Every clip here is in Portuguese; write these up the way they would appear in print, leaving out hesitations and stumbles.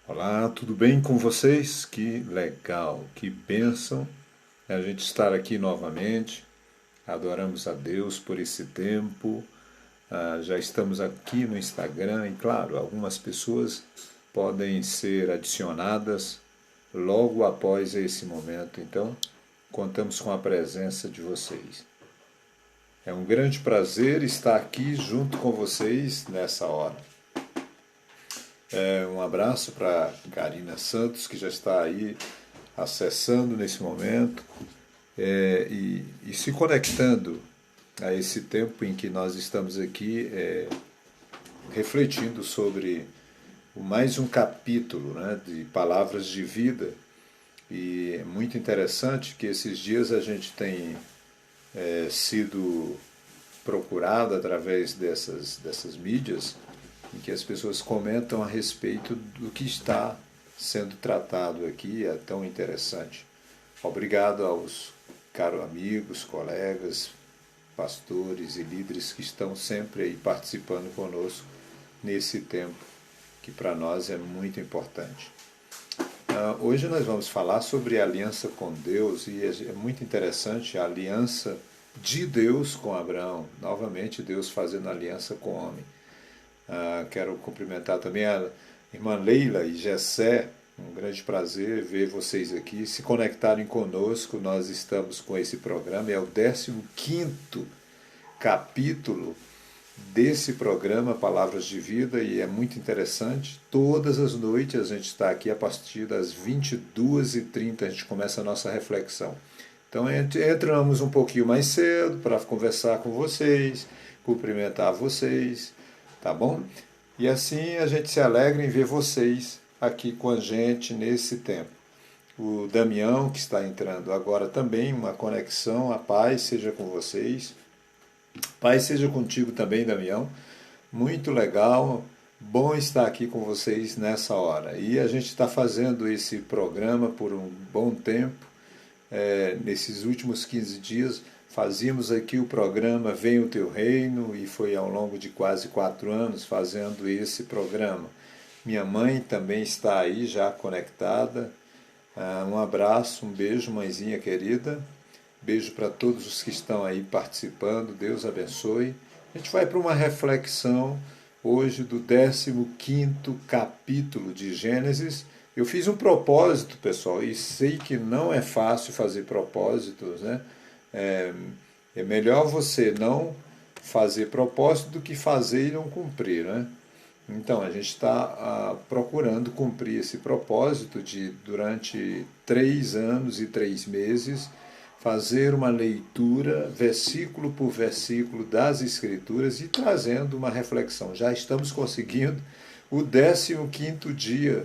Olá, tudo bem com vocês? Que legal, que bênção a gente estar aqui novamente. Adoramos a Deus por esse tempo. Já estamos aqui no Instagram e, claro, algumas pessoas podem ser adicionadas logo após esse momento. Então, contamos com a presença de vocês. É um grande prazer estar aqui junto com vocês nessa hora. Um abraço para Karina Santos, que já está aí acessando nesse momento e se conectando a esse tempo em que nós estamos aqui refletindo sobre mais um capítulo, né, de palavras de vida. E é muito interessante que esses dias a gente tem sido procurado através dessas mídias em que as pessoas comentam a respeito do que está sendo tratado aqui, é tão interessante. Obrigado aos caros amigos, colegas, pastores e líderes que estão sempre aí participando conosco nesse tempo que para nós é muito importante. Hoje nós vamos falar sobre a aliança com Deus e é muito interessante a aliança de Deus com Abraão. Novamente, Deus fazendo aliança com o homem. Quero cumprimentar também a irmã Leila e Gessé. Um grande prazer ver vocês aqui se conectarem conosco. Nós estamos com esse programa, é o 15º capítulo desse programa Palavras de Vida e é muito interessante. Todas as noites a gente está aqui a partir das 22h30, a gente começa a nossa reflexão. Então entramos um pouquinho mais cedo para conversar com vocês, cumprimentar vocês, tá bom? E assim a gente se alegra em ver vocês aqui com a gente nesse tempo. O Damião, que está entrando agora também, uma conexão, a paz seja com vocês. Paz seja contigo também, Damião. Muito legal, bom estar aqui com vocês nessa hora. E a gente está fazendo esse programa por um bom tempo. Nesses últimos 15 dias, fazíamos aqui o programa Vem o Teu Reino, e foi ao longo de quase 4 anos fazendo esse programa. Minha mãe também está aí já conectada. Um abraço, um beijo, mãezinha querida. Beijo para todos os que estão aí participando. Deus abençoe. A gente vai para uma reflexão hoje do 15º capítulo de Gênesis. Eu fiz um propósito, pessoal, e sei que não é fácil fazer propósitos, né? É melhor você não fazer propósito do que fazer e não cumprir, né? Então, a gente está procurando cumprir esse propósito de, durante 3 anos e 3 meses, fazer uma leitura, versículo por versículo, das Escrituras e trazendo uma reflexão. Já estamos conseguindo o 15º dia.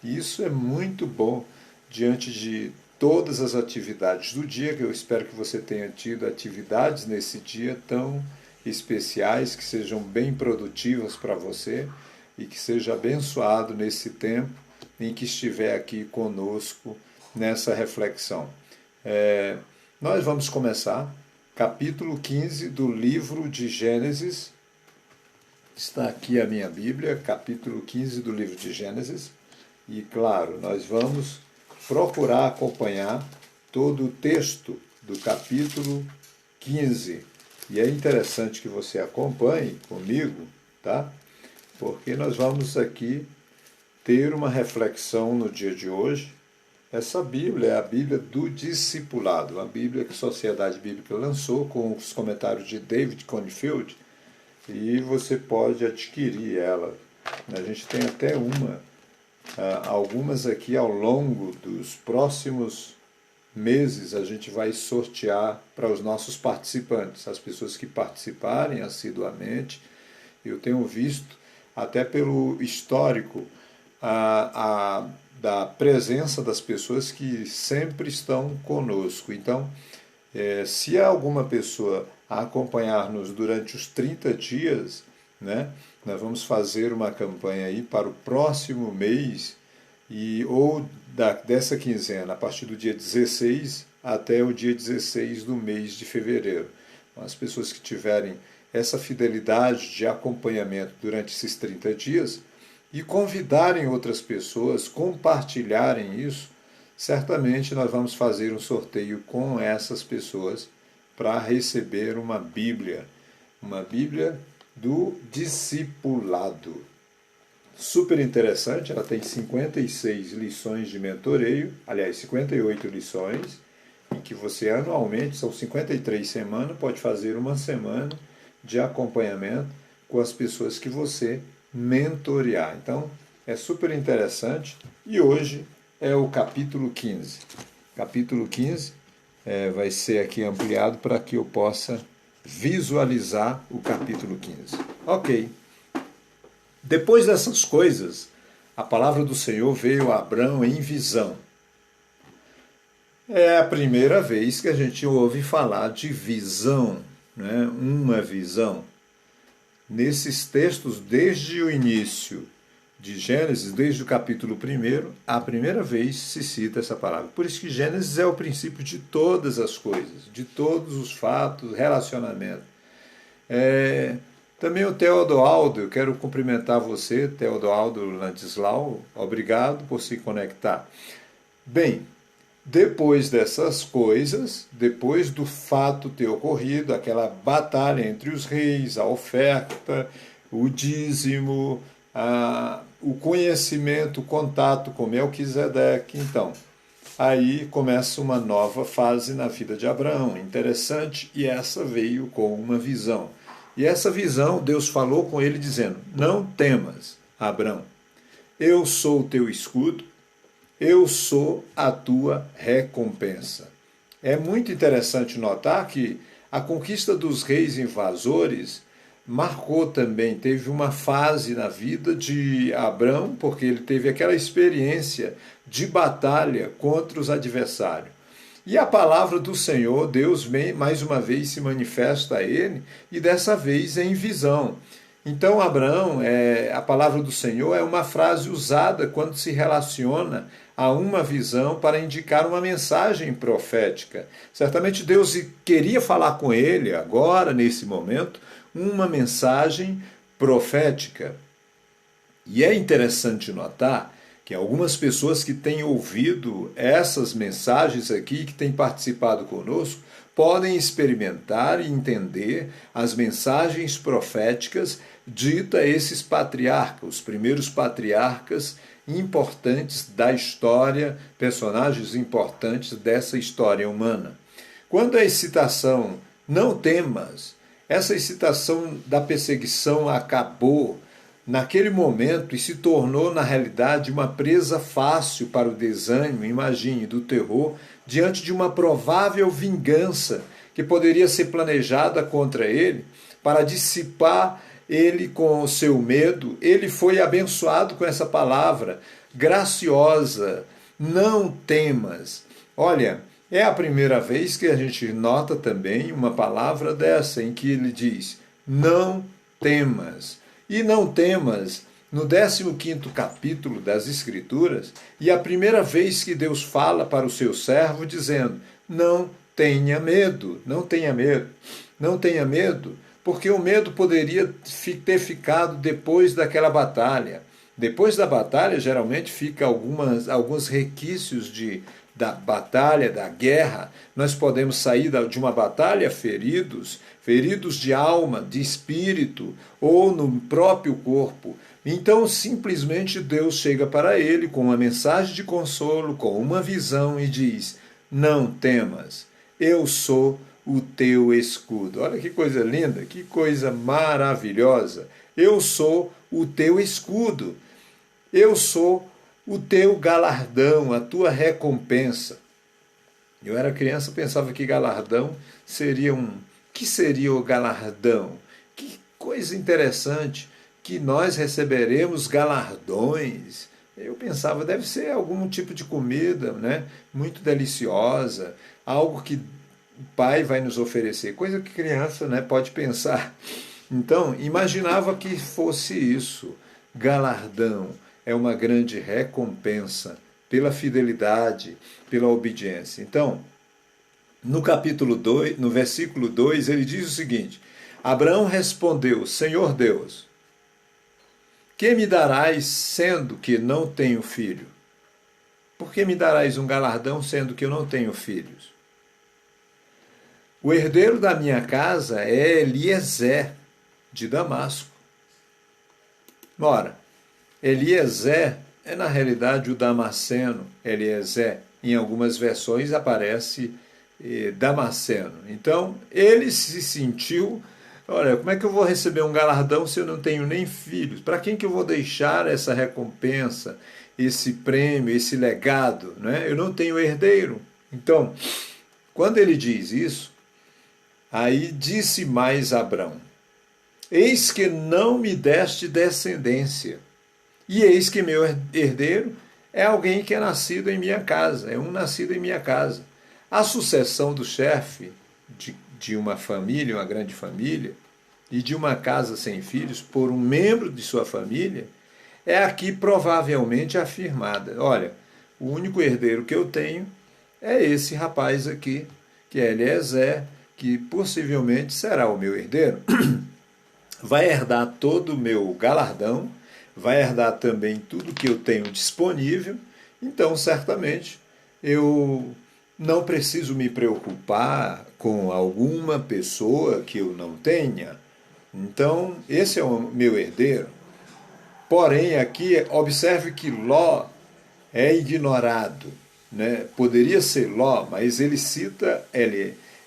E isso é muito bom diante de todas as atividades do dia, que eu espero que você tenha tido atividades nesse dia tão especiais, que sejam bem produtivas para você e que seja abençoado nesse tempo em que estiver aqui conosco nessa reflexão. Nós vamos começar capítulo 15 do livro de Gênesis. Está aqui a minha Bíblia, capítulo 15 do livro de Gênesis. E, claro, nós vamos procurar acompanhar todo o texto do capítulo 15. E é interessante que você acompanhe comigo, tá? Porque nós vamos aqui ter uma reflexão no dia de hoje. Essa Bíblia é a Bíblia do Discipulado, a Bíblia que a Sociedade Bíblica lançou com os comentários de David Confield, e você pode adquirir ela. A gente tem até algumas aqui ao longo dos próximos meses a gente vai sortear para os nossos participantes, as pessoas que participarem assiduamente. Eu tenho visto, até pelo histórico, da presença das pessoas que sempre estão conosco. Então, se há alguma pessoa a acompanhar-nos durante os 30 dias, né, nós vamos fazer uma campanha aí para o próximo mês, ou dessa quinzena, a partir do dia 16 até o dia 16 do mês de fevereiro. Então, as pessoas que tiverem essa fidelidade de acompanhamento durante esses 30 dias, e convidarem outras pessoas, compartilharem isso, certamente nós vamos fazer um sorteio com essas pessoas para receber uma Bíblia do discipulado. Super interessante, ela tem 56 lições de mentoreio, aliás, 58 lições, em que você anualmente, são 53 semanas, pode fazer uma semana de acompanhamento com as pessoas que você mentorear. Então, é super interessante. E hoje é o capítulo 15. Capítulo 15 vai ser aqui ampliado para que eu possa visualizar o capítulo 15. Ok. Depois dessas coisas, a palavra do Senhor veio a Abrão em visão. É a primeira vez que a gente ouve falar de visão, né? Uma visão. Nesses textos, desde o início de Gênesis, desde o capítulo 1, a primeira vez se cita essa palavra. Por isso que Gênesis é o princípio de todas as coisas, de todos os fatos, relacionamento. Também o Teodoaldo, eu quero cumprimentar você, Teodoaldo Landislau, obrigado por se conectar. Bem, depois dessas coisas, depois do fato ter ocorrido, aquela batalha entre os reis, a oferta, o dízimo, o conhecimento, o contato com Melquisedeque, então, aí começa uma nova fase na vida de Abraão, interessante, e essa veio com uma visão. E essa visão, Deus falou com ele dizendo, não temas, Abraão, eu sou o teu escudo, eu sou a tua recompensa. É muito interessante notar que a conquista dos reis invasores marcou também, teve uma fase na vida de Abrão, porque ele teve aquela experiência de batalha contra os adversários. E a palavra do Senhor, Deus mais uma vez se manifesta a ele, e dessa vez em visão. Então, Abraão, a palavra do Senhor é uma frase usada quando se relaciona a uma visão para indicar uma mensagem profética. Certamente Deus queria falar com ele agora, nesse momento, uma mensagem profética. E é interessante notar que algumas pessoas que têm ouvido essas mensagens aqui, que têm participado conosco, podem experimentar e entender as mensagens proféticas ditas a esses patriarcas, os primeiros patriarcas importantes da história, personagens importantes dessa história humana. Quando a excitação, não temas, essa excitação da perseguição acabou naquele momento e se tornou, na realidade, uma presa fácil para o desânimo, imagine, do terror, diante de uma provável vingança que poderia ser planejada contra ele, para dissipar ele com o seu medo. Ele foi abençoado com essa palavra graciosa, não temas. Olha, é a primeira vez que a gente nota também uma palavra dessa, em que ele diz, não temas. E não temas, no 15º capítulo das Escrituras, e a primeira vez que Deus fala para o seu servo, dizendo, não tenha medo, não tenha medo, não tenha medo, porque o medo poderia ter ficado depois daquela batalha. Depois da batalha, geralmente, fica alguns requisitos da batalha, da guerra. Nós podemos sair de uma batalha feridos de alma, de espírito ou no próprio corpo. Então, simplesmente Deus chega para ele com uma mensagem de consolo, com uma visão e diz, não temas, eu sou o teu escudo. Olha que coisa linda, que coisa maravilhosa. Eu sou o teu escudo. Eu sou o teu galardão, a tua recompensa. Eu era criança, pensava que galardão seria que seria o galardão? Que coisa interessante, que nós receberemos galardões. Eu pensava, deve ser algum tipo de comida, né? Muito deliciosa, algo que o pai vai nos oferecer, coisa que criança, né, pode pensar. Então, imaginava que fosse isso, galardão. É uma grande recompensa pela fidelidade, pela obediência. Então, no capítulo 2, no versículo 2, ele diz o seguinte, Abraão respondeu, Senhor Deus, Que me darás, sendo que não tenho filho? Por que me darás um galardão, sendo que eu não tenho filhos? O herdeiro da minha casa é Eliezer, de Damasco. Ora, Eliezer é na realidade o Damasceno. Eliezer, em algumas versões, aparece Damasceno. Então, ele se sentiu, olha, como é que eu vou receber um galardão se eu não tenho nem filhos? Para quem que eu vou deixar essa recompensa, esse prêmio, esse legado? Né? Eu não tenho herdeiro. Então, quando ele diz isso, aí disse mais Abrão: eis que não me deste descendência, e eis que meu herdeiro é alguém que é nascido em minha casa, é um nascido em minha casa. A sucessão do chefe de uma família, uma grande família, e de uma casa sem filhos, por um membro de sua família, é aqui provavelmente afirmada. Olha, o único herdeiro que eu tenho é esse rapaz aqui, que é Eliezer, que possivelmente será o meu herdeiro. Vai herdar todo o meu galardão, vai herdar também tudo que eu tenho disponível, então certamente eu não preciso me preocupar com alguma pessoa que eu não tenha. Então, esse é o meu herdeiro. Porém, aqui, observe que Ló é ignorado. Né? Poderia ser Ló, mas ele cita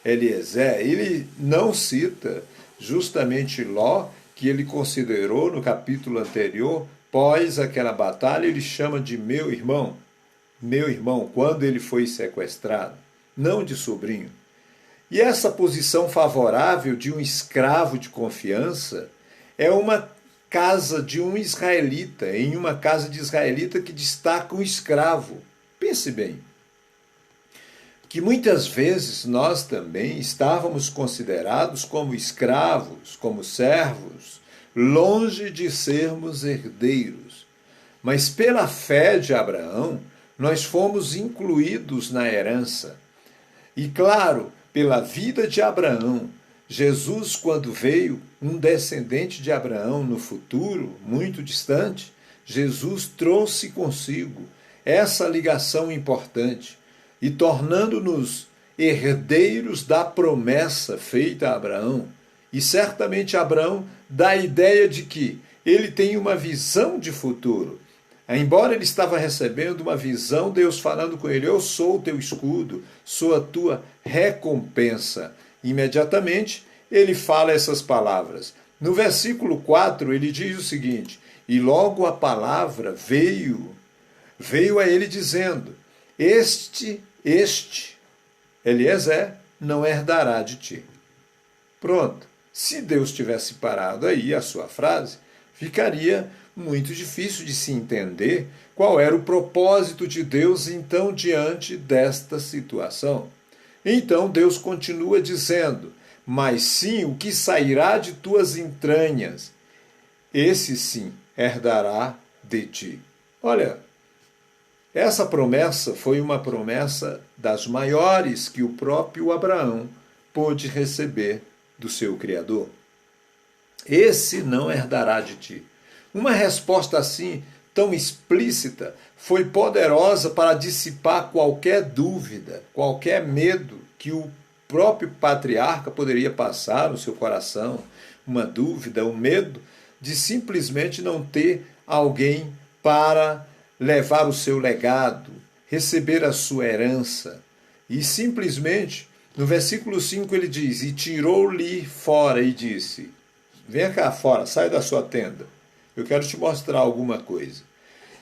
Eliezer. Ele não cita justamente Ló, que ele considerou no capítulo anterior, pós aquela batalha, ele chama de meu irmão, quando ele foi sequestrado, não de sobrinho. E essa posição favorável de um escravo de confiança é uma casa de um israelita, em uma casa de israelita que destaca um escravo. Pense bem, que muitas vezes nós também estávamos considerados como escravos, como servos, longe de sermos herdeiros. Mas pela fé de Abraão, nós fomos incluídos na herança. E claro, pela vida de Abraão, Jesus, quando veio, um descendente de Abraão no futuro, muito distante, Jesus trouxe consigo essa ligação importante e tornando-nos herdeiros da promessa feita a Abraão. E certamente Abraão dá a ideia de que ele tem uma visão de futuro. Embora ele estava recebendo uma visão, Deus falando com ele: eu sou o teu escudo, sou a tua recompensa. Imediatamente ele fala essas palavras. No versículo 4 ele diz o seguinte: e logo a palavra veio a ele dizendo: este, Eliezer, não herdará de ti. Pronto. Se Deus tivesse parado aí a sua frase, ficaria muito difícil de se entender qual era o propósito de Deus então diante desta situação. Então Deus continua dizendo: mas sim o que sairá de tuas entranhas, esse sim herdará de ti. Olha, essa promessa foi uma promessa das maiores que o próprio Abraão pôde receber do seu Criador. Esse não herdará de ti. Uma resposta assim, tão explícita, foi poderosa para dissipar qualquer dúvida, qualquer medo que o próprio patriarca poderia passar no seu coração, uma dúvida, um medo de simplesmente não ter alguém para levar o seu legado, receber a sua herança. E simplesmente, no versículo 5 ele diz: e tirou-lhe fora e disse: venha cá fora, sai da sua tenda, eu quero te mostrar alguma coisa.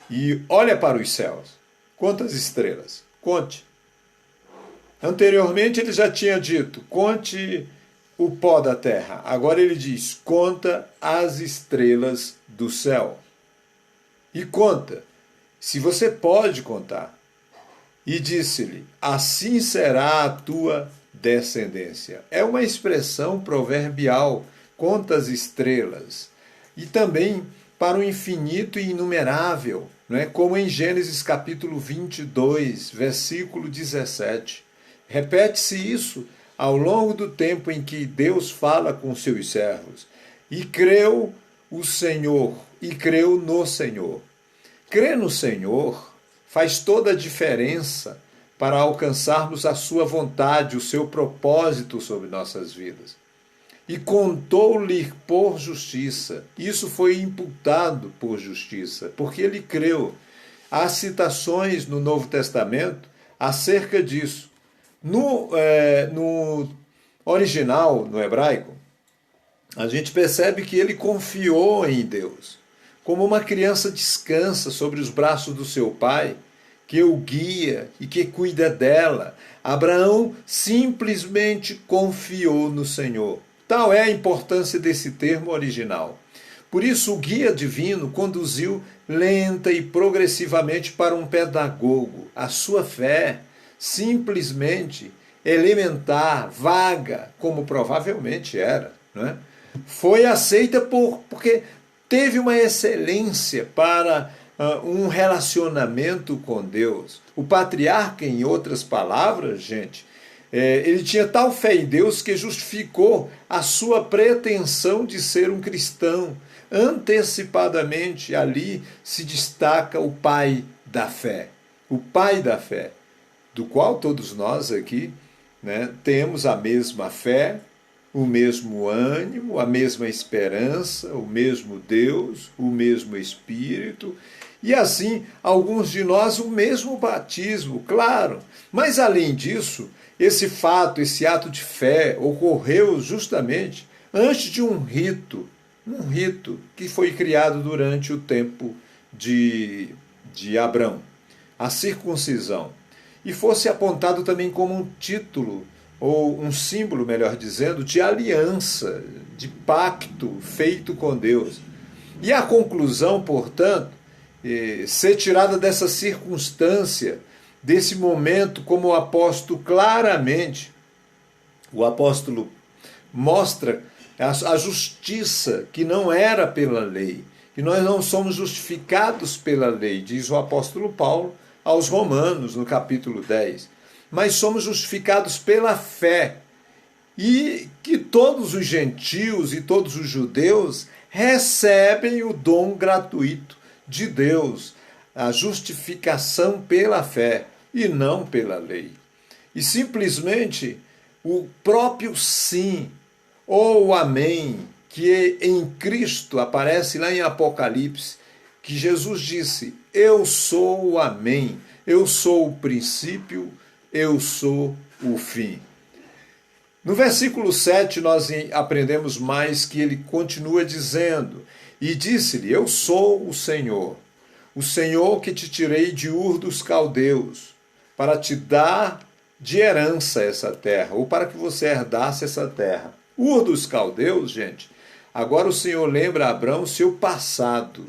E olha para os céus, quantas estrelas, conte. Anteriormente ele já tinha dito: conte o pó da terra. Agora ele diz: conta as estrelas do céu. E conta, se você pode contar. E disse-lhe: assim será a tua descendência. É uma expressão proverbial, conta as estrelas. E também para o infinito e inumerável, não é? Como em Gênesis capítulo 22, versículo 17. Repete-se isso ao longo do tempo em que Deus fala com seus servos. E creu o Senhor, e creu no Senhor. Crer no Senhor faz toda a diferença para alcançarmos a sua vontade, o seu propósito sobre nossas vidas. E contou-lhe por justiça. Isso foi imputado por justiça, porque ele creu. Há citações no Novo Testamento acerca disso. No original, no hebraico, a gente percebe que ele confiou em Deus. Como uma criança descansa sobre os braços do seu pai, que o guia e que cuida dela, Abraão simplesmente confiou no Senhor. Tal é a importância desse termo original. Por isso, o guia divino conduziu lenta e progressivamente para um pedagogo. A sua fé, simplesmente elementar, vaga, como provavelmente era, não é? Foi aceita porque teve uma excelência para um relacionamento com Deus. O patriarca, em outras palavras, gente, ele tinha tal fé em Deus que justificou a sua pretensão de ser um cristão. Antecipadamente ali se destaca o pai da fé. O pai da fé, do qual todos nós aqui, né, temos a mesma fé, o mesmo ânimo, a mesma esperança, o mesmo Deus, o mesmo Espírito, e assim, alguns de nós, o mesmo batismo, claro. Mas além disso, esse fato, esse ato de fé ocorreu justamente antes de um rito que foi criado durante o tempo de Abrão, a circuncisão, e fosse apontado também como um título, ou um símbolo, melhor dizendo, de aliança, de pacto feito com Deus. E a conclusão, portanto, ser tirada dessa circunstância, desse momento, como o apóstolo claramente, o apóstolo mostra a justiça que não era pela lei, que nós não somos justificados pela lei, diz o apóstolo Paulo aos Romanos, no capítulo 10, mas somos justificados pela fé, e que todos os gentios e todos os judeus recebem o dom gratuito de Deus, a justificação pela fé e não pela lei. E simplesmente o próprio sim ou o amém, que em Cristo aparece lá em Apocalipse, que Jesus disse: eu sou o amém, eu sou o princípio, eu sou o fim. No versículo 7 nós aprendemos mais que ele continua dizendo: e disse-lhe, eu sou o Senhor que te tirei de Ur dos Caldeus, para te dar de herança essa terra, ou para que você herdasse essa terra. Ur dos Caldeus, gente, agora o Senhor lembra a Abrão o seu passado.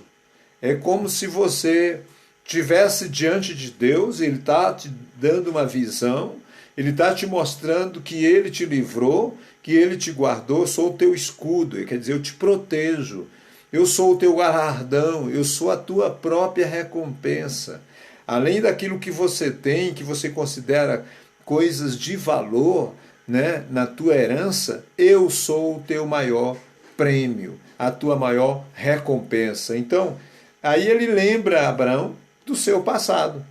É como se você estivesse diante de Deus, ele está te dando uma visão, ele está te mostrando que ele te livrou, que ele te guardou, eu sou o teu escudo, quer dizer, eu te protejo, eu sou o teu galardão, eu sou a tua própria recompensa. Além daquilo que você tem, que você considera coisas de valor, né, na tua herança, eu sou o teu maior prêmio, a tua maior recompensa. Então, aí ele lembra Abraão do seu passado.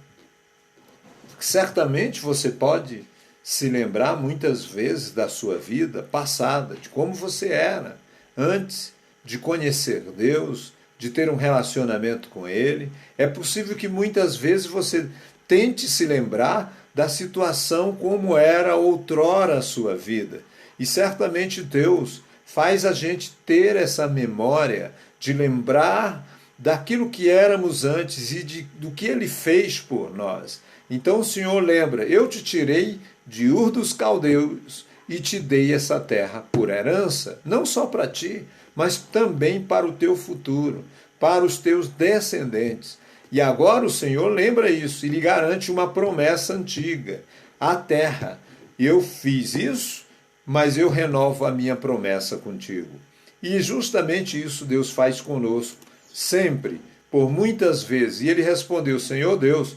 Certamente você pode se lembrar muitas vezes da sua vida passada, de como você era antes de conhecer Deus, de ter um relacionamento com Ele. É possível que muitas vezes você tente se lembrar da situação como era outrora a sua vida. E certamente Deus faz a gente ter essa memória de lembrar daquilo que éramos antes e do que Ele fez por nós. Então o Senhor lembra, eu te tirei de Ur dos Caldeus e te dei essa terra por herança, não só para ti, mas também para o teu futuro, para os teus descendentes. E agora o Senhor lembra isso e lhe garante uma promessa antiga, a terra. Eu fiz isso, mas eu renovo a minha promessa contigo. E justamente isso Deus faz conosco, sempre, por muitas vezes. E ele respondeu, Senhor Deus,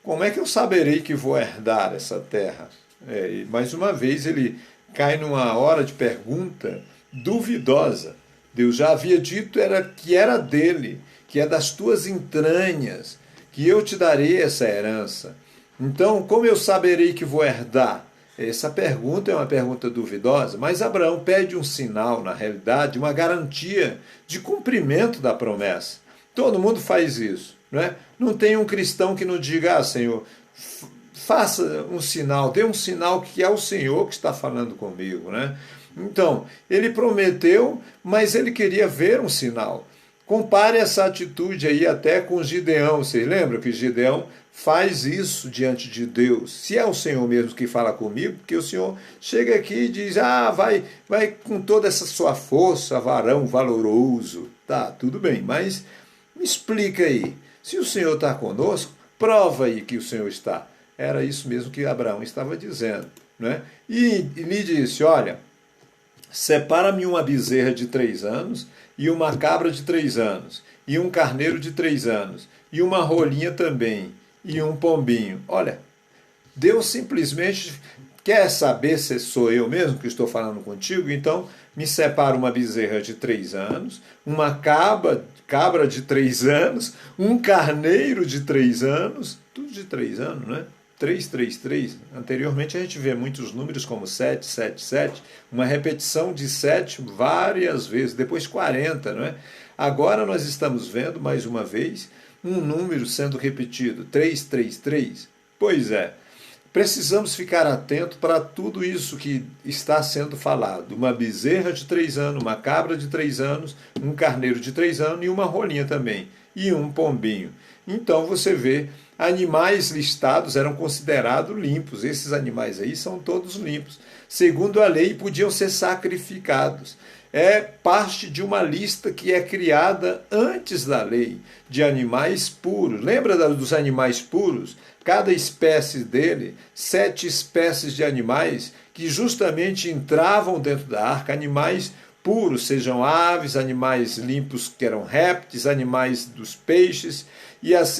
como é que eu saberei que vou herdar essa terra? E mais uma vez ele cai numa hora de pergunta duvidosa, Deus já havia dito que era dele, que é das tuas entranhas, que eu te darei essa herança. Então, como eu saberei que vou herdar? Essa pergunta é uma pergunta duvidosa, mas Abraão pede um sinal, na realidade, uma garantia de cumprimento da promessa. Todo mundo faz isso, não é? Não tem um cristão que não diga, Senhor, faça um sinal, dê um sinal que é o Senhor que está falando comigo, né? Então, ele prometeu, mas ele queria ver um sinal. Compare essa atitude aí até com Gideão. Vocês lembram que Gideão faz isso diante de Deus? Se é o Senhor mesmo que fala comigo, porque o Senhor chega aqui e diz, vai com toda essa sua força, varão valoroso. Tá, tudo bem, mas me explica aí. Se o Senhor está conosco, prova aí que o Senhor está. Era isso mesmo que Abraão estava dizendo, né? E lhe disse, olha, separa-me uma bezerra de 3 anos, e uma cabra de 3 anos, e um carneiro de 3 anos, e uma rolinha também, e um pombinho. Olha, Deus simplesmente quer saber se sou eu mesmo que estou falando contigo, então me separa uma bezerra de 3 anos, uma cabra de 3 anos, um carneiro de 3 anos, tudo de 3 anos, né? 3, 3, 3. Anteriormente a gente vê muitos números como 7, 7, 7, uma repetição de 7 várias vezes, depois 40, não é? Agora nós estamos vendo, mais uma vez, um número sendo repetido, 3, 3, 3. Pois é, precisamos ficar atentos para tudo isso que está sendo falado. Uma bezerra de 3 anos, uma cabra de 3 anos, um carneiro de 3 anos e uma rolinha também, e um pombinho. Então você vê, animais listados eram considerados limpos. Esses animais aí são todos limpos. Segundo a lei, podiam ser sacrificados. É parte de uma lista que é criada antes da lei, de animais puros. Lembra dos animais puros? Cada espécie dele, 7 espécies de animais que justamente entravam dentro da arca, animais puros, sejam aves, animais limpos que eram répteis, animais dos peixes,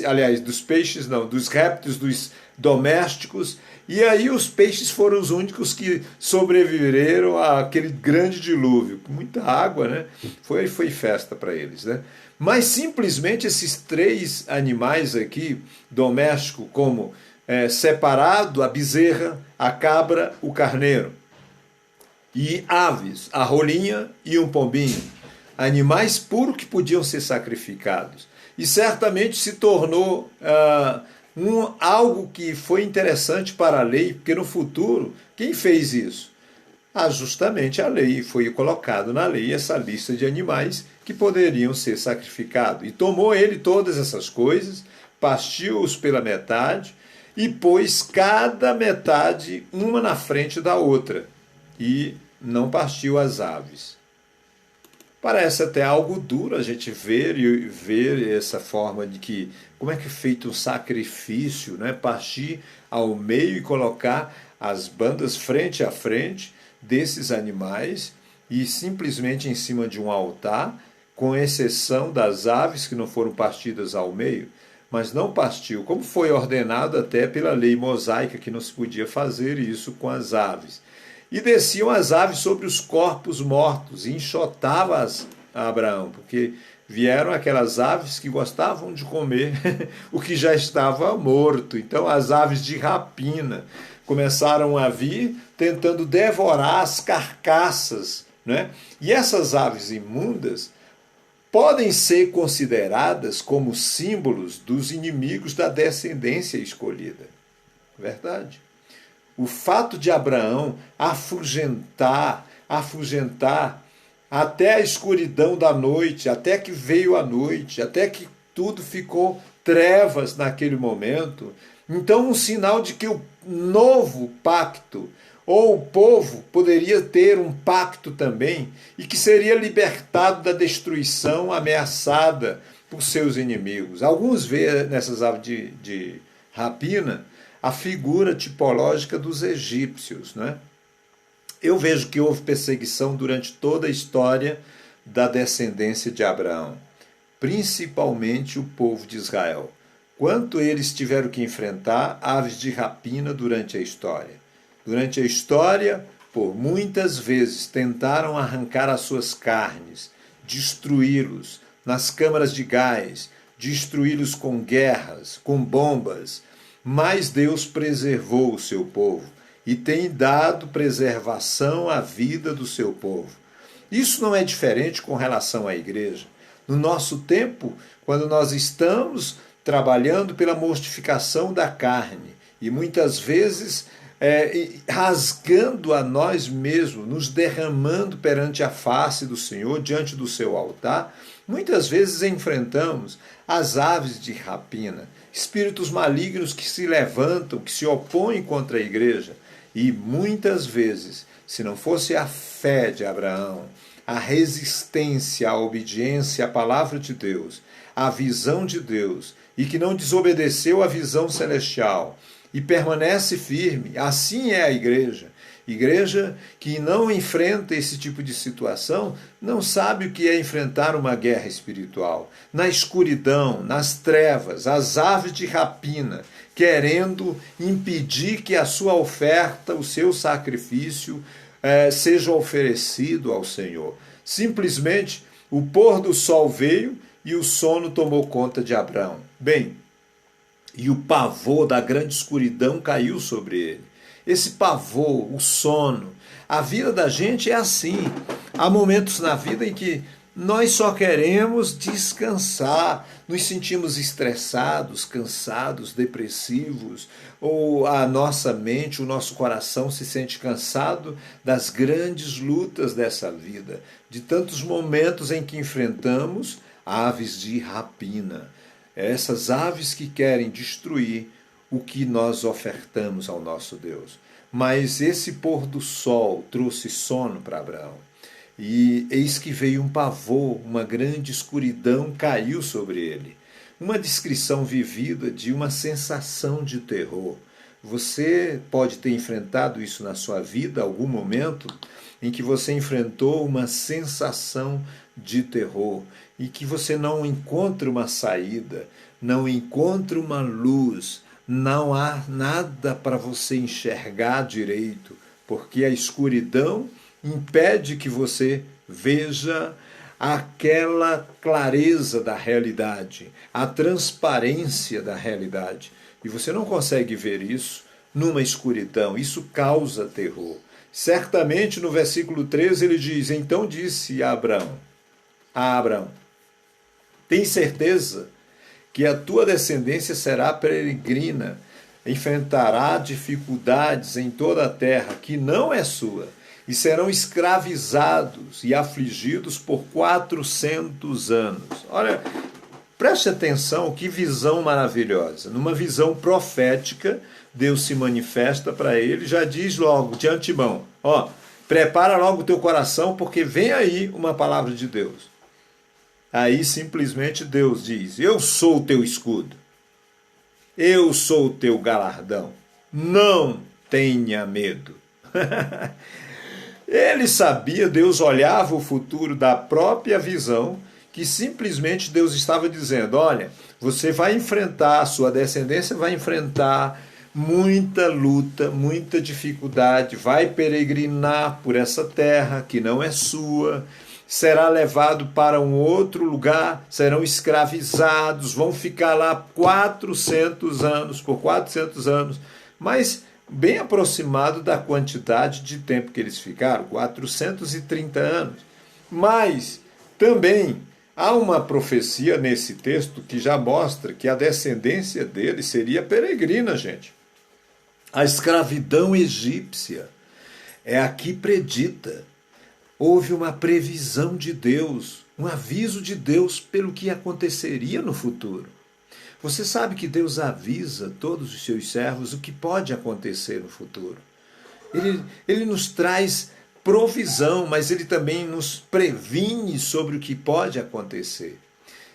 aliás, dos peixes não, dos répteis, dos domésticos, e aí os peixes foram os únicos que sobreviveram àquele grande dilúvio, com muita água, né? Foi festa para eles, né? Mas simplesmente esses 3 animais aqui, doméstico, como separado, a bezerra, a cabra, o carneiro, e aves, a rolinha e um pombinho, animais puros que podiam ser sacrificados. E certamente se tornou algo que foi interessante para a lei, porque no futuro, quem fez isso? Justamente a lei, foi colocado na lei essa lista de animais que poderiam ser sacrificados. E tomou ele todas essas coisas, partiu-os pela metade e pôs cada metade uma na frente da outra. E não partiu as aves. Parece até algo duro a gente ver essa forma de que, como é que é feito um sacrifício, né? Partir ao meio e colocar as bandas frente a frente desses animais e simplesmente em cima de um altar, com exceção das aves que não foram partidas ao meio, mas não partiu, como foi ordenado até pela lei mosaica, que não se podia fazer isso com as aves. E desciam as aves sobre os corpos mortos, e enxotava-as a Abraão, porque vieram aquelas aves que gostavam de comer o que já estava morto. Então as aves de rapina começaram a vir tentando devorar as carcaças, né? E essas aves imundas podem ser consideradas como símbolos dos inimigos da descendência escolhida. Verdade. O fato de Abraão afugentar até a escuridão da noite, até que veio a noite, até que tudo ficou trevas naquele momento. Então, um sinal de que o novo pacto, ou o povo, poderia ter um pacto também, e que seria libertado da destruição ameaçada por seus inimigos. Alguns veem nessas aves de rapina a figura tipológica dos egípcios, né? Eu vejo que houve perseguição durante toda a história da descendência de Abraão, principalmente o povo de Israel. Quanto eles tiveram que enfrentar aves de rapina durante a história. Durante a história, por muitas vezes, tentaram arrancar as suas carnes destruí-los nas câmaras de gás, destruí-los com guerras, com bombas. Mas Deus preservou o seu povo e tem dado preservação à vida do seu povo. Isso não é diferente com relação à igreja. No nosso tempo, quando nós estamos trabalhando pela mortificação da carne e muitas vezes rasgando a nós mesmos, nos derramando perante a face do Senhor, diante do seu altar, muitas vezes enfrentamos as aves de rapina, espíritos malignos que se levantam, que se opõem contra a igreja. E muitas vezes, se não fosse a fé de Abraão, a resistência, a obediência à palavra de Deus, à visão de Deus, e que não desobedeceu à visão celestial, e permanece firme, assim é a igreja. Igreja que não enfrenta esse tipo de situação, não sabe o que é enfrentar uma guerra espiritual. Na escuridão, nas trevas, as aves de rapina, querendo impedir que a sua oferta, o seu sacrifício, seja oferecido ao Senhor. Simplesmente, o pôr do sol veio e o sono tomou conta de Abraão. Bem, e o pavor da grande escuridão caiu sobre ele. Esse pavor, o sono, a vida da gente é assim. Há momentos na vida em que nós só queremos descansar, nos sentimos estressados, cansados, depressivos, ou a nossa mente, o nosso coração se sente cansado das grandes lutas dessa vida, de tantos momentos em que enfrentamos aves de rapina, essas aves que querem destruir o que nós ofertamos ao nosso Deus. Mas esse pôr do sol trouxe sono para Abraão. E eis que veio um pavor, uma grande escuridão caiu sobre ele. Uma descrição vivida de uma sensação de terror. Você pode ter enfrentado isso na sua vida, algum momento em que você enfrentou uma sensação de terror e que você não encontra uma saída, não encontra uma luz, não há nada para você enxergar direito, porque a escuridão impede que você veja aquela clareza da realidade, a transparência da realidade. E você não consegue ver isso numa escuridão, isso causa terror. Certamente no versículo 13 ele diz: então disse a Abraão, tem certeza que a tua descendência será peregrina, enfrentará dificuldades em toda a terra que não é sua, e serão escravizados e afligidos por 400 anos. Olha, preste atenção, que visão maravilhosa. Numa visão profética, Deus se manifesta para ele, já diz logo, de antemão, prepara logo o teu coração, porque vem aí uma palavra de Deus. Aí simplesmente Deus diz: eu sou o teu escudo, eu sou o teu galardão, não tenha medo. Ele sabia, Deus olhava o futuro da própria visão, que simplesmente Deus estava dizendo: olha, você vai enfrentar, a sua descendência vai enfrentar muita luta, muita dificuldade, vai peregrinar por essa terra que não é sua, será levado para um outro lugar, serão escravizados, vão ficar lá 400 anos, por 400 anos, mas bem aproximado da quantidade de tempo que eles ficaram, 430 anos. Mas também há uma profecia nesse texto que já mostra que a descendência deles seria peregrina, gente. A escravidão egípcia é aqui predita. Houve uma previsão de Deus, um aviso de Deus pelo que aconteceria no futuro. Você sabe que Deus avisa todos os seus servos o que pode acontecer no futuro. Ele nos traz provisão, mas ele também nos previne sobre o que pode acontecer.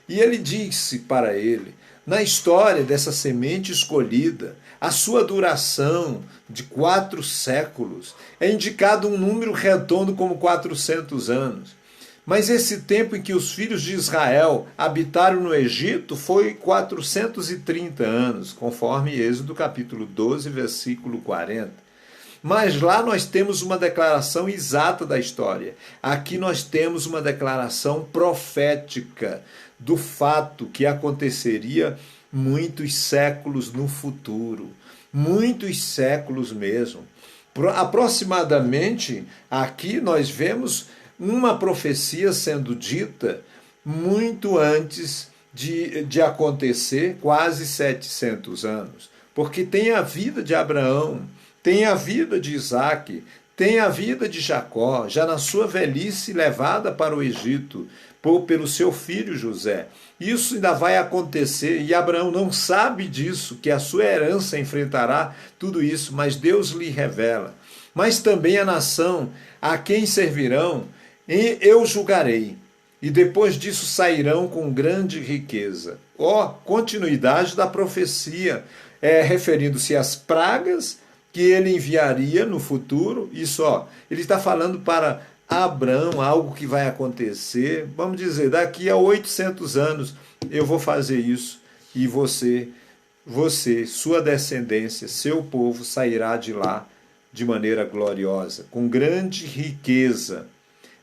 E ele disse para ele, na história dessa semente escolhida, a sua duração de 4 séculos, é indicado um número redondo como 400 anos. Mas esse tempo em que os filhos de Israel habitaram no Egito foi 430 anos, conforme Êxodo capítulo 12, versículo 40. Mas lá nós temos uma declaração exata da história. Aqui nós temos uma declaração profética do fato que aconteceria muitos séculos no futuro. Muitos séculos mesmo. Aproximadamente, aqui nós vemos uma profecia sendo dita muito antes de acontecer, quase 700 anos. Porque tem a vida de Abraão, tem a vida de Isaac, tem a vida de Jacó, já na sua velhice levada para o Egito pelo seu filho José. Isso ainda vai acontecer e Abraão não sabe disso, que a sua herança enfrentará tudo isso, mas Deus lhe revela. Mas também a nação a quem servirão, eu julgarei, e depois disso sairão com grande riqueza. Continuidade da profecia, referindo-se às pragas que ele enviaria no futuro. Isso, ele está falando para Abraão algo que vai acontecer, vamos dizer, daqui a 800 anos eu vou fazer isso e você, sua descendência, seu povo sairá de lá de maneira gloriosa, com grande riqueza.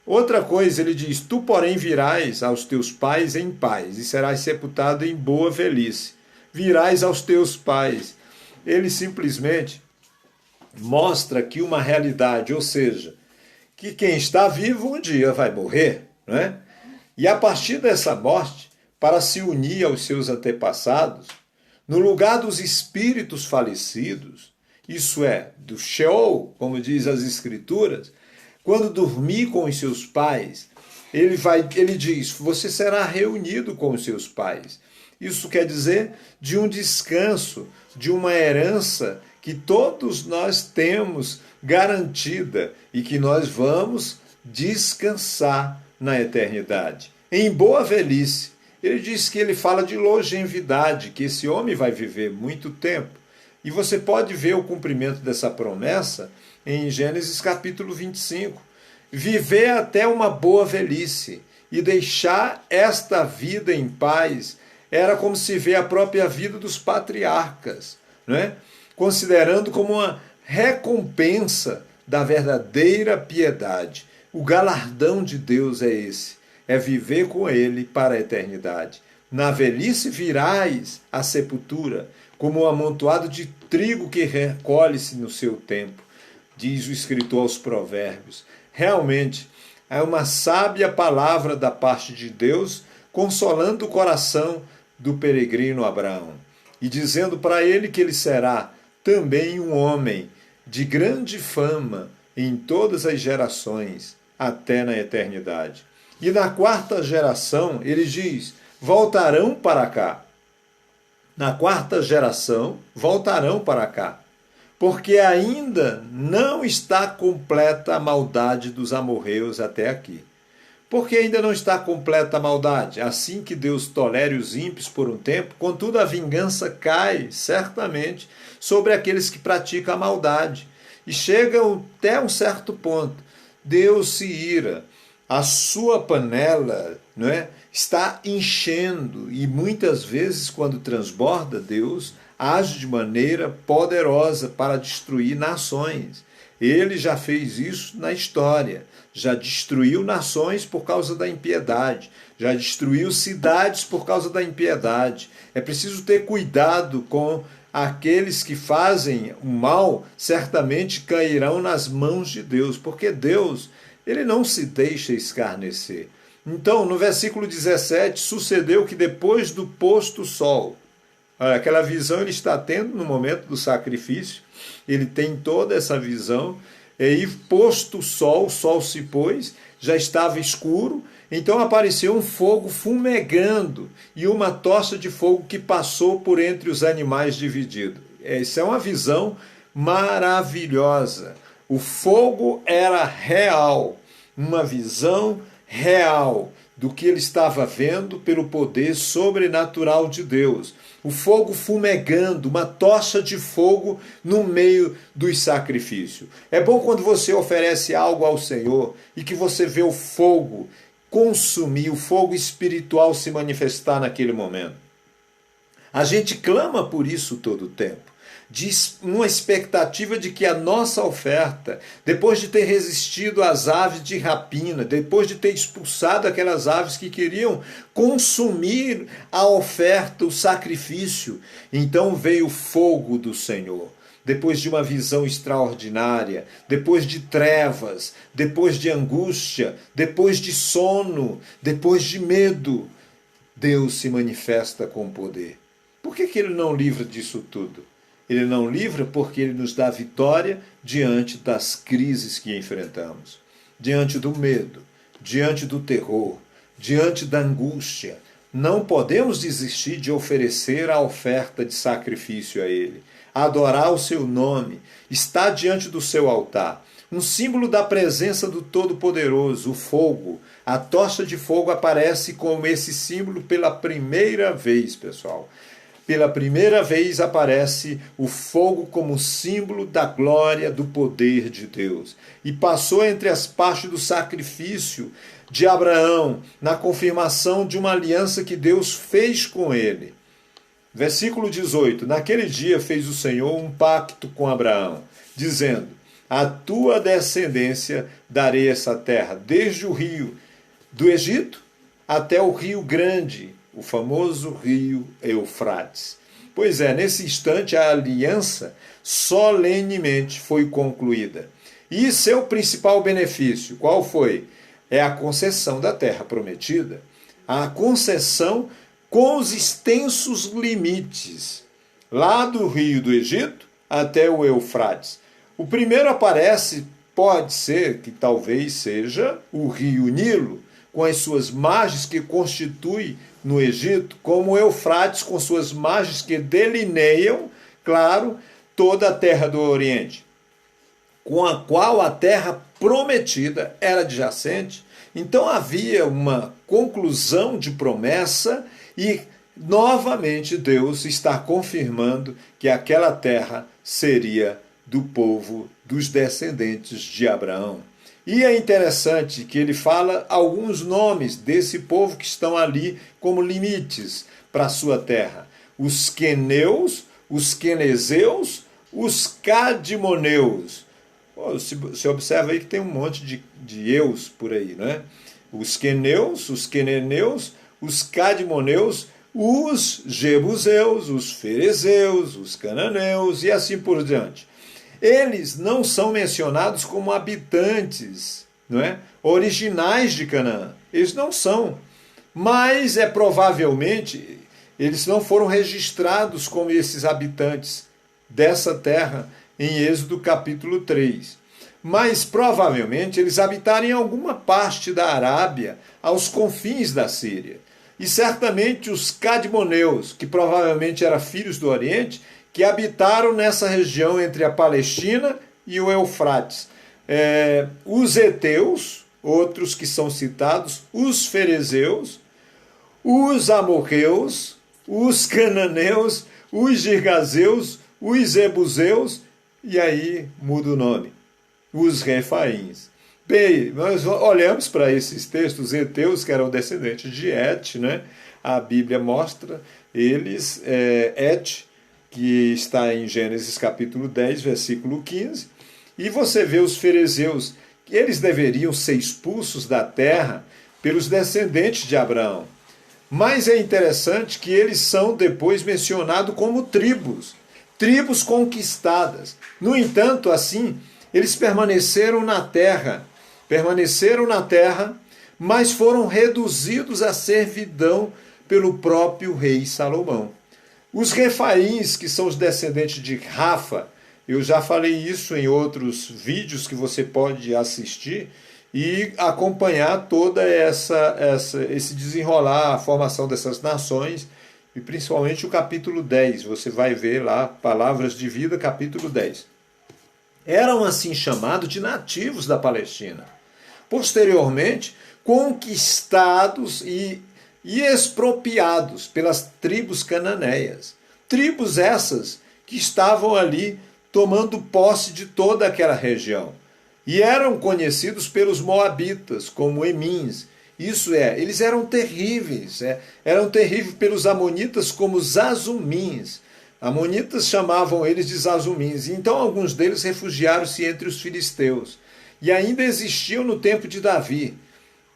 Outra coisa, ele diz, tu, porém, virás aos teus pais em paz e serás sepultado em boa velhice. Virás aos teus pais. Ele simplesmente mostra aqui uma realidade, ou seja, que quem está vivo um dia vai morrer, não é? E a partir dessa morte, para se unir aos seus antepassados, no lugar dos espíritos falecidos, isso é, do Sheol, como diz as Escrituras, quando dormir com os seus pais, ele diz, você será reunido com os seus pais. Isso quer dizer de um descanso, de uma herança que todos nós temos garantida e que nós vamos descansar na eternidade. Em boa velhice, ele diz que ele fala de longevidade, que esse homem vai viver muito tempo. E você pode ver o cumprimento dessa promessa em Gênesis capítulo 25. Viver até uma boa velhice e deixar esta vida em paz era como se vê a própria vida dos patriarcas, não é? Considerando como uma recompensa da verdadeira piedade. O galardão de Deus é esse, é viver com Ele para a eternidade. Na velhice virás à sepultura, como um amontoado de trigo que recolhe-se no seu tempo, diz o escritor aos Provérbios. Realmente, é uma sábia palavra da parte de Deus, consolando o coração do peregrino Abraão, e dizendo para ele que ele será também um homem de grande fama em todas as gerações, até na eternidade. E na quarta geração, ele diz, voltarão para cá. Na quarta geração, voltarão para cá, porque ainda não está completa a maldade dos amorreus até aqui. Porque ainda não está completa a maldade. Assim que Deus tolere os ímpios por um tempo, contudo a vingança cai, certamente, sobre aqueles que praticam a maldade. E chega até um certo ponto. Deus se ira. A sua panela, não é, está enchendo. E muitas vezes, quando transborda, Deus age de maneira poderosa para destruir nações. Ele já fez isso na história. Já destruiu nações por causa da impiedade. Já destruiu cidades por causa da impiedade. É preciso ter cuidado com aqueles que fazem o mal, certamente cairão nas mãos de Deus, porque Deus, ele não se deixa escarnecer. Então, no versículo 17, sucedeu que depois do posto sol, aquela visão ele está tendo no momento do sacrifício, ele tem toda essa visão, e aí posto o sol se pôs, já estava escuro, então apareceu um fogo fumegando e uma tocha de fogo que passou por entre os animais divididos. Essa é uma visão maravilhosa. O fogo era real, uma visão real do que ele estava vendo pelo poder sobrenatural de Deus. O fogo fumegando, uma tocha de fogo no meio dos sacrifícios. É bom quando você oferece algo ao Senhor e que você vê o fogo consumir, o fogo espiritual se manifestar naquele momento. A gente clama por isso todo o tempo. uma expectativa de que a nossa oferta, depois de ter resistido às aves de rapina, depois de ter expulsado aquelas aves que queriam consumir a oferta, o sacrifício, então veio o fogo do Senhor. Depois de uma visão extraordinária, depois de trevas, depois de angústia, depois de sono, depois de medo, Deus se manifesta com poder. Por que Ele não livra disso tudo? Ele não livra porque Ele nos dá vitória diante das crises que enfrentamos, diante do medo, diante do terror, diante da angústia. Não podemos desistir de oferecer a oferta de sacrifício a Ele, adorar o seu nome, estar diante do seu altar. Um símbolo da presença do Todo-Poderoso, o fogo. A tocha de fogo aparece como esse símbolo pela primeira vez, pessoal. Pela primeira vez aparece o fogo como símbolo da glória, do poder de Deus. E passou entre as partes do sacrifício de Abraão, na confirmação de uma aliança que Deus fez com ele. Versículo 18. Naquele dia fez o Senhor um pacto com Abraão, dizendo: a tua descendência darei essa terra, desde o rio do Egito até o rio grande, o famoso rio Eufrates. Pois é, nesse instante a aliança solenemente foi concluída. E seu principal benefício, qual foi? É a concessão da terra prometida. A concessão com os extensos limites, lá do rio do Egito até o Eufrates. O primeiro aparece, pode ser que talvez seja o rio Nilo, com as suas margens que constitui no Egito, como o Eufrates com suas margens que delineiam, claro, toda a terra do Oriente, com a qual a terra prometida era adjacente. Então havia uma conclusão de promessa e novamente Deus está confirmando que aquela terra seria do povo dos descendentes de Abraão. E é interessante que ele fala alguns nomes desse povo que estão ali como limites para a sua terra. Os queneus, os quenezeus, os cadmoneus. Você observa aí que tem um monte de eus por aí, não é? Os queneus, os queneneus, os cadmoneus, os jebuseus, os ferezeus, os cananeus e assim por diante. Eles não são mencionados como habitantes, não é? Originais de Canaã. Eles não são. Mas provavelmente eles não foram registrados como esses habitantes dessa terra em Êxodo capítulo 3. Mas provavelmente eles habitaram em alguma parte da Arábia, aos confins da Síria. E certamente os cadmoneus, que provavelmente eram filhos do Oriente, que habitaram nessa região entre a Palestina e o Eufrates. Os heteus, outros que são citados, os ferezeus, os amorreus, os cananeus, os girgazeus, os ebuseus, e aí muda o nome, os refaíns. Bem, nós olhamos para esses textos, os heteus, que eram descendentes de Et, né? A Bíblia mostra eles, Et, que está em Gênesis capítulo 10, versículo 15, e você vê os ferezeus, que eles deveriam ser expulsos da terra pelos descendentes de Abraão. Mas é interessante que eles são depois mencionados como tribos conquistadas. No entanto, assim, eles permaneceram na terra, mas foram reduzidos à servidão pelo próprio rei Salomão. Os refaíns, que são os descendentes de Rafa, eu já falei isso em outros vídeos que você pode assistir e acompanhar toda esse desenrolar, a formação dessas nações, e principalmente o capítulo 10, você vai ver lá, Palavras de Vida, capítulo 10. Eram assim chamados de nativos da Palestina. Posteriormente, conquistados e expropriados pelas tribos cananeias. Tribos essas que estavam ali tomando posse de toda aquela região. E eram conhecidos pelos moabitas como emins. Isso é, eles eram terríveis. Eram terríveis pelos amonitas como os azumins. Amonitas chamavam eles de Zazumins. Então alguns deles refugiaram-se entre os filisteus. E ainda existiam no tempo de Davi.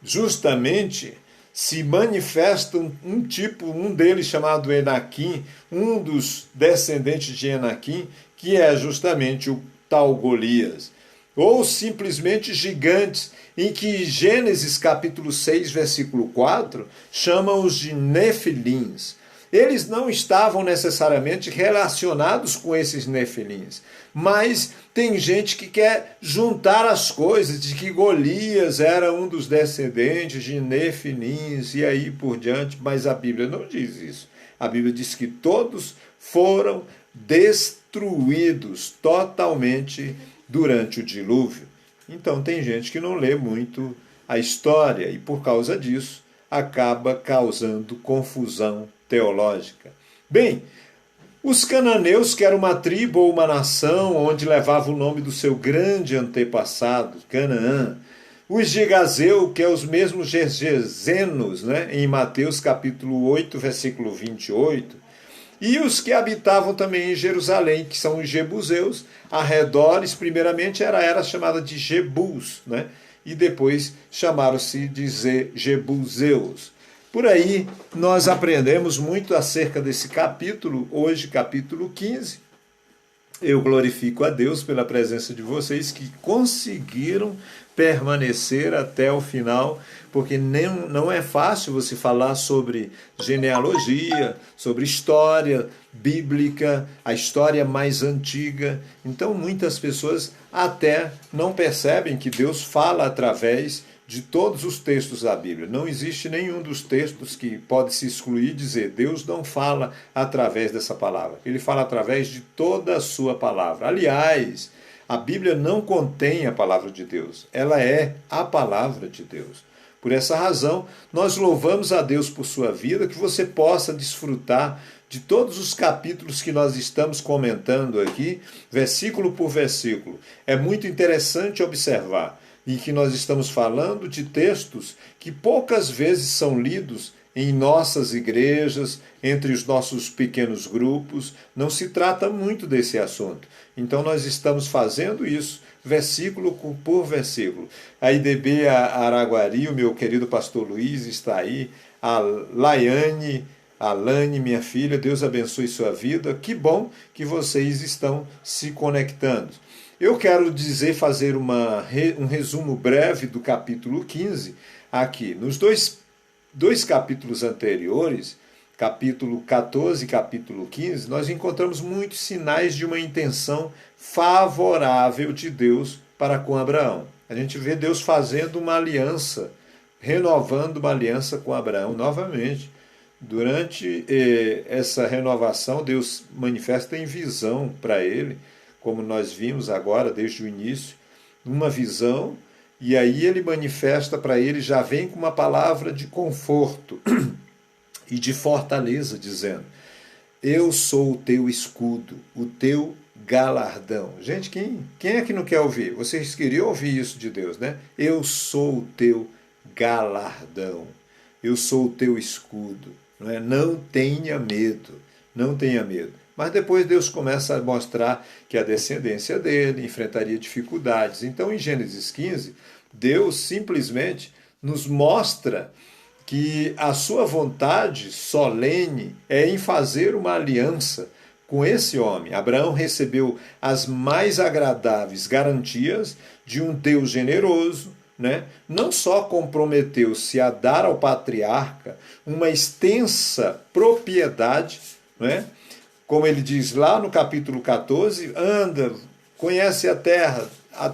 Justamente se manifesta um deles chamado Enaquim, um dos descendentes de Enaquim, que é justamente o tal Golias. Ou simplesmente gigantes, em que Gênesis capítulo 6, versículo 4, chama-os de Nefilins. Eles não estavam necessariamente relacionados com esses nefilins, mas tem gente que quer juntar as coisas, de que Golias era um dos descendentes de nefilins e aí por diante, mas a Bíblia não diz isso. A Bíblia diz que todos foram destruídos totalmente durante o dilúvio. Então tem gente que não lê muito a história e por causa disso acaba causando confusão teológica. Bem, os cananeus, que era uma tribo ou uma nação onde levava o nome do seu grande antepassado, Canaã. Os Gegazeu, que é os mesmos Gergesenos, né, em Mateus capítulo 8, versículo 28. E os que habitavam também em Jerusalém, que são os Jebuseus, arredores, primeiramente era chamada de Jebus, né, e depois chamaram-se de Jebuseus. Por aí, nós aprendemos muito acerca desse capítulo, hoje capítulo 15. Eu glorifico a Deus pela presença de vocês que conseguiram permanecer até o final, porque não é fácil você falar sobre genealogia, sobre história bíblica, a história mais antiga. Então, muitas pessoas até não percebem que Deus fala através de todos os textos da Bíblia. Não existe nenhum dos textos que pode se excluir e dizer Deus não fala através dessa palavra. Ele fala através de toda a sua palavra. Aliás, a Bíblia não contém a palavra de Deus. Ela é a palavra de Deus. Por essa razão, nós louvamos a Deus por sua vida, que você possa desfrutar de todos os capítulos que nós estamos comentando aqui, versículo por versículo. É muito interessante observar em que nós estamos falando de textos que poucas vezes são lidos em nossas igrejas, entre os nossos pequenos grupos. Não se trata muito desse assunto. Então nós estamos fazendo isso, versículo por versículo. A IDB Araguari, o meu querido pastor Luiz está aí, a Laiane, a Lane, minha filha, Deus abençoe sua vida. Que bom que vocês estão se conectando. Eu quero fazer um resumo breve do capítulo 15 aqui. Nos dois capítulos anteriores, capítulo 14 e capítulo 15, nós encontramos muitos sinais de uma intenção favorável de Deus para com Abraão. A gente vê Deus fazendo uma aliança, renovando uma aliança com Abraão novamente. Durante essa renovação, Deus manifesta em visão para ele, como nós vimos agora desde o início, uma visão, e aí ele manifesta para ele, já vem com uma palavra de conforto e de fortaleza, dizendo: eu sou o teu escudo, o teu galardão. Gente, quem é que não quer ouvir? Vocês queriam ouvir isso de Deus, né? Eu sou o teu galardão, eu sou o teu escudo. Não é? Não tenha medo, não tenha medo. Mas depois Deus começa a mostrar que a descendência dele enfrentaria dificuldades. Então, em Gênesis 15, Deus simplesmente nos mostra que a sua vontade solene é em fazer uma aliança com esse homem. Abraão recebeu as mais agradáveis garantias de um Deus generoso, né? Não só comprometeu-se a dar ao patriarca uma extensa propriedade, né? Como ele diz lá no capítulo 14, anda, conhece a terra,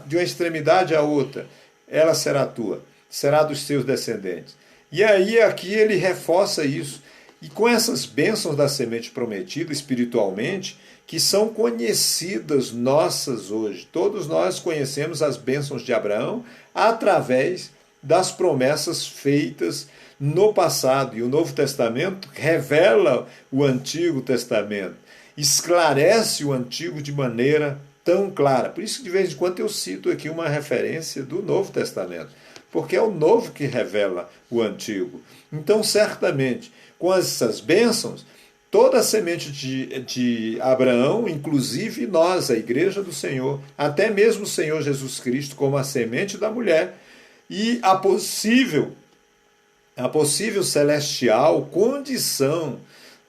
de uma extremidade à outra, ela será tua, será dos seus descendentes. E aí aqui ele reforça isso. E com essas bênçãos da semente prometida espiritualmente, que são conhecidas nossas hoje. Todos nós conhecemos as bênçãos de Abraão através das promessas feitas no passado. E o Novo Testamento revela o Antigo Testamento, esclarece o Antigo de maneira tão clara. Por isso que de vez em quando eu cito aqui uma referência do Novo Testamento, porque é o Novo que revela o Antigo. Então, certamente, com essas bênçãos, toda a semente de Abraão, inclusive nós, a igreja do Senhor, até mesmo o Senhor Jesus Cristo, como a semente da mulher, e a possível celestial condição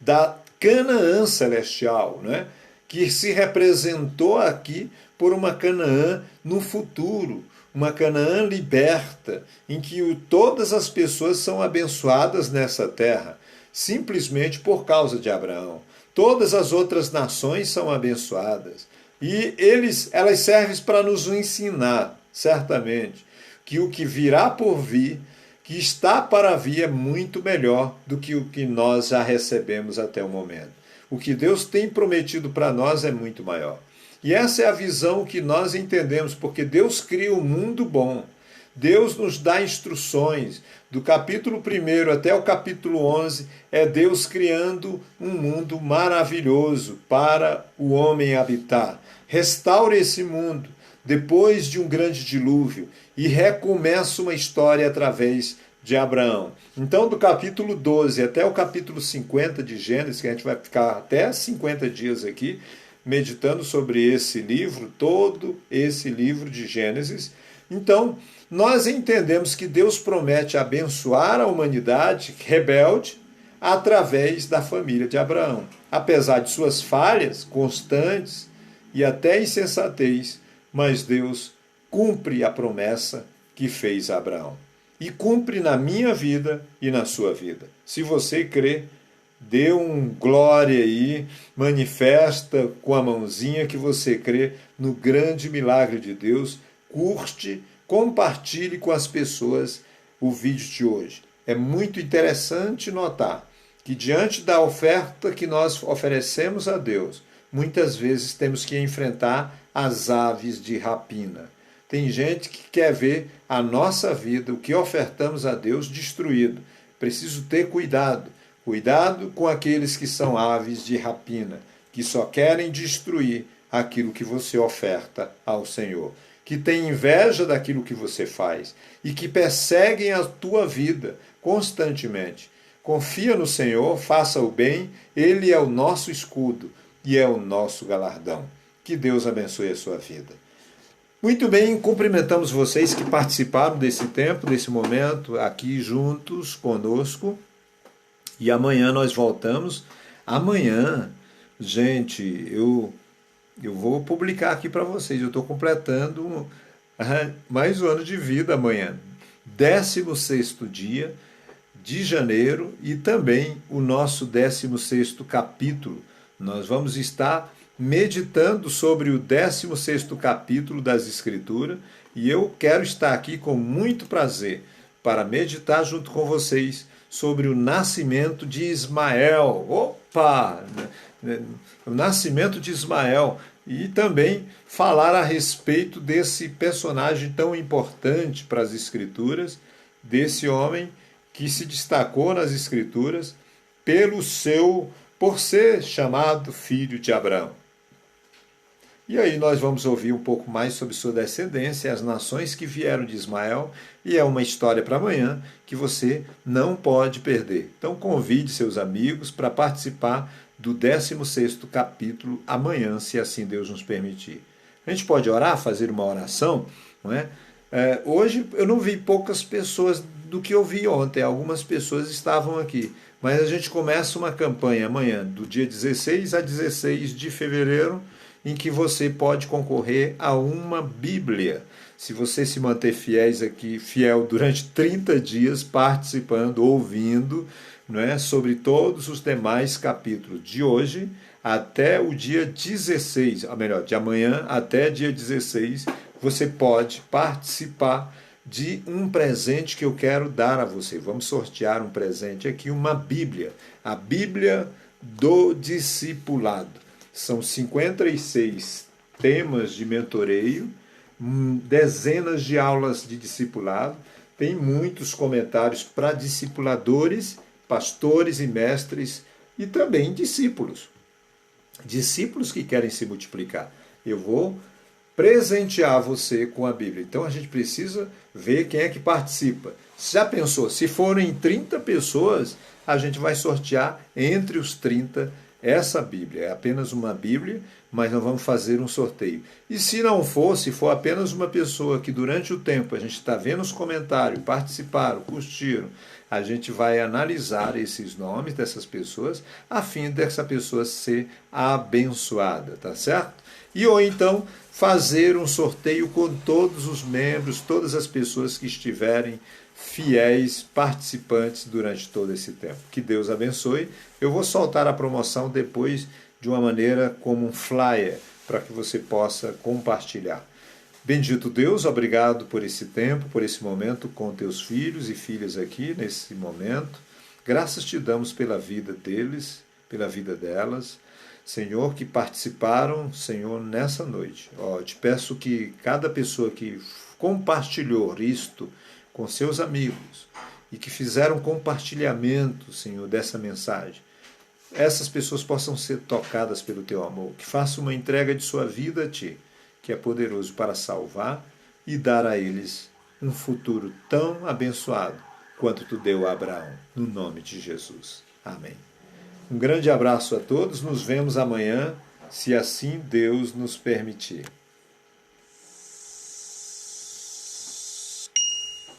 da Canaã celestial, né? Que se representou aqui por uma Canaã no futuro, uma Canaã liberta, em que todas as pessoas são abençoadas nessa terra, simplesmente por causa de Abraão. Todas as outras nações são abençoadas. E elas servem para nos ensinar, certamente, que o que virá por vir, que está para vir, é muito melhor do que o que nós já recebemos até o momento. O que Deus tem prometido para nós é muito maior. E essa é a visão que nós entendemos, porque Deus cria um mundo bom. Deus nos dá instruções. Do capítulo 1 até o capítulo 11, é Deus criando um mundo maravilhoso para o homem habitar. Restaure esse mundo depois de um grande dilúvio e recomeça uma história através de Abraão. Então, do capítulo 12 até o capítulo 50 de Gênesis, que a gente vai ficar até 50 dias aqui, meditando sobre esse livro, todo esse livro de Gênesis. Então, nós entendemos que Deus promete abençoar a humanidade rebelde através da família de Abraão. Apesar de suas falhas constantes e até insensatez, mas Deus cumpre a promessa que fez a Abraão. E cumpre na minha vida e na sua vida. Se você crê, dê um glória aí, manifesta com a mãozinha que você crê no grande milagre de Deus, curte, compartilhe com as pessoas o vídeo de hoje. É muito interessante notar que diante da oferta que nós oferecemos a Deus, muitas vezes temos que enfrentar as aves de rapina. Tem gente que quer ver a nossa vida, o que ofertamos a Deus, destruído. Preciso ter cuidado. Cuidado com aqueles que são aves de rapina, que só querem destruir aquilo que você oferta ao Senhor, que têm inveja daquilo que você faz e que perseguem a tua vida constantemente. Confia no Senhor, faça o bem, Ele é o nosso escudo e é o nosso galardão. Que Deus abençoe a sua vida. Muito bem, cumprimentamos vocês que participaram desse tempo, desse momento, aqui juntos conosco. E amanhã nós voltamos. Amanhã, gente, eu vou publicar aqui para vocês. Eu estou completando mais um ano de vida amanhã. 16º dia de janeiro e também o nosso 16º capítulo. Nós vamos estar meditando sobre o 16º capítulo das Escrituras e eu quero estar aqui com muito prazer para meditar junto com vocês sobre o nascimento de Ismael. Opa! O nascimento de Ismael. E também falar a respeito desse personagem tão importante para as Escrituras, desse homem que se destacou nas Escrituras por ser chamado filho de Abraão. E aí nós vamos ouvir um pouco mais sobre sua descendência, as nações que vieram de Ismael, e é uma história para amanhã que você não pode perder. Então convide seus amigos para participar do 16º capítulo amanhã, se assim Deus nos permitir. A gente pode orar, fazer uma oração, não é? Hoje eu não vi poucas pessoas do que eu vi ontem, algumas pessoas estavam aqui, mas a gente começa uma campanha amanhã, do dia 16 a 16 de fevereiro, em que você pode concorrer a uma Bíblia. Se você se manter fiel durante 30 dias, participando, ouvindo, não é, sobre todos os demais capítulos de hoje até o dia 16, ou melhor, de amanhã até dia 16, você pode participar de um presente que eu quero dar a você. Vamos sortear um presente aqui, uma Bíblia, a Bíblia do Discipulado. São 56 temas de mentoreio, dezenas de aulas de discipulado, tem muitos comentários para discipuladores, pastores e mestres e também discípulos. Discípulos que querem se multiplicar. Eu vou presentear você com a Bíblia. Então a gente precisa ver quem é que participa. Já pensou? Se forem 30 pessoas, a gente vai sortear entre os 30 essa Bíblia. É apenas uma Bíblia, mas nós vamos fazer um sorteio. E se não for, se for apenas uma pessoa que durante o tempo a gente está vendo os comentários, participaram, curtiram, a gente vai analisar esses nomes dessas pessoas a fim dessa pessoa ser abençoada, tá certo? E ou então fazer um sorteio com todos os membros, todas as pessoas que estiverem fiéis participantes durante todo esse tempo. Que Deus abençoe. Eu vou soltar a promoção depois de uma maneira como um flyer para que você possa compartilhar. Bendito Deus, obrigado por esse tempo, por esse momento com teus filhos e filhas aqui nesse momento. Graças te damos pela vida deles, pela vida delas. Senhor, que participaram, Senhor, nessa noite. Te peço que cada pessoa que compartilhou isto com seus amigos e que fizeram compartilhamento, Senhor, dessa mensagem, essas pessoas possam ser tocadas pelo teu amor, que façam uma entrega de sua vida a ti, que é poderoso para salvar e dar a eles um futuro tão abençoado quanto tu deu a Abraão, no nome de Jesus. Amém. Um grande abraço a todos, nos vemos amanhã, se assim Deus nos permitir.